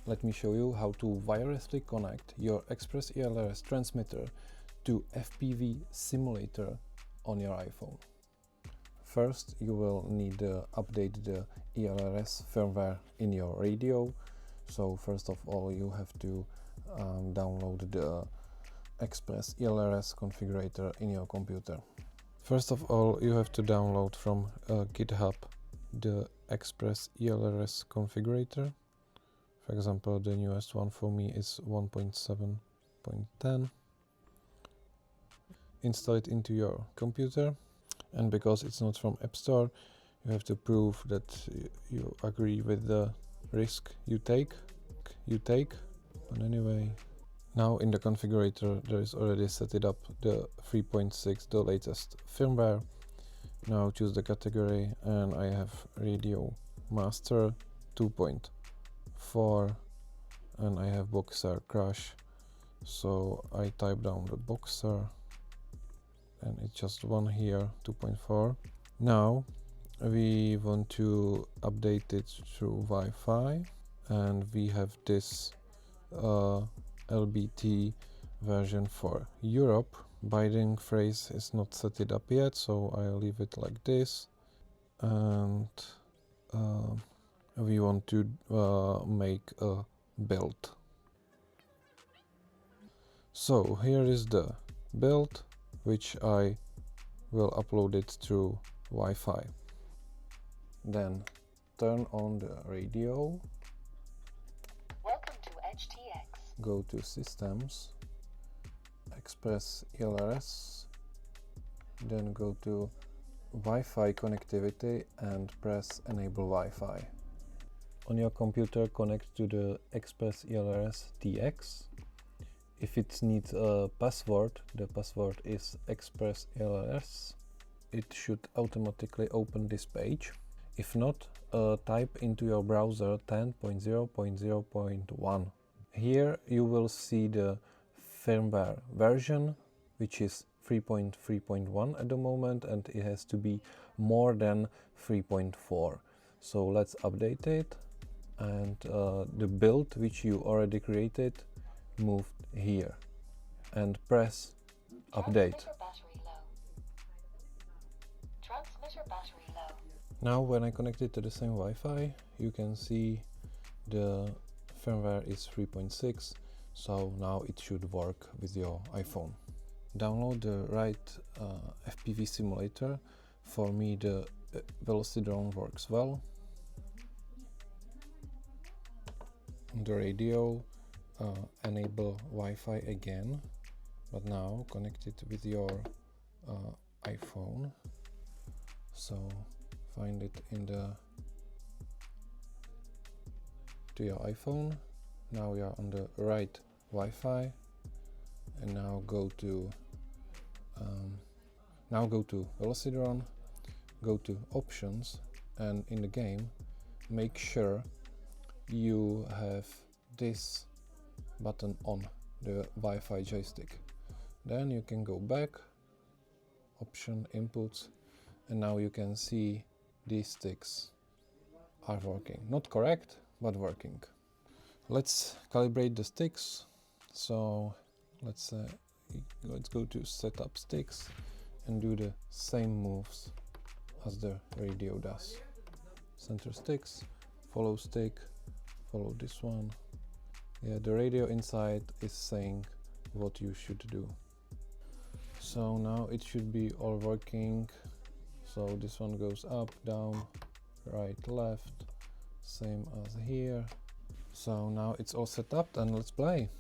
let me show you how to wirelessly connect your Express ELRS transmitter to FPV simulator on your iPhone. First, you will need to update the ELRS firmware in your radio. So first of all, you have to download the Express ELRS configurator in your computer. First of all, you have to download from GitHub the Express ELRS configurator. For example, the newest one for me is 1.7.10. Install it into your computer, and because it's not from App Store, you have to prove that you agree with the risk you take. But anyway, now in the configurator there is already set it up the 3.6, the latest firmware. Now choose the category, and I have Radio Master 2.4, and I have Boxer Crash, so I type down the Boxer, and it's just one here, 2.4. Now we want to update it through Wi-Fi, and we have this LBT version for Europe. Binding phrase is not set it up yet, so I'll leave it like this. And we want to make a build. So here is the build, which I will upload it through Wi-Fi. Then turn on the radio. Welcome to HTX. Go to Systems, Express ELRS, then go to Wi-Fi connectivity and press Enable Wi-Fi. On your computer, connect to the Express ELRS TX. If it needs a password, the password is Express ELRS. It should automatically open this page. If not, type into your browser 10.0.0.1. Here you will see the firmware version, which is 3.3.1 at the moment, and it has to be more than 3.4. So let's update it, and the build which you already created, move here and press update. Transmitter battery low. Now when I connect it to the same Wi-Fi, you can see the firmware is 3.6, so now it should work with your iPhone. Download the right FPV simulator. For me, the HobbyDrone works well. On the radio, enable Wi-Fi again, but now connect it with your iPhone. So find it in to your iPhone. Now you are on the right Wi-Fi, and now go to HobbyDrone, go to Options, and in the game make sure you have this button on the Wi-Fi joystick. Then you can go back, Option, Inputs, and now you can see these sticks are working. Not correct, but working. Let's calibrate the sticks. So let's go to Setup Sticks and do the same moves as the radio does. Center sticks, follow stick, follow this one. Yeah, the radio inside is saying what you should do. So now it should be all working. So this one goes up, down, right, left, same as here. So now it's all set up, and let's play.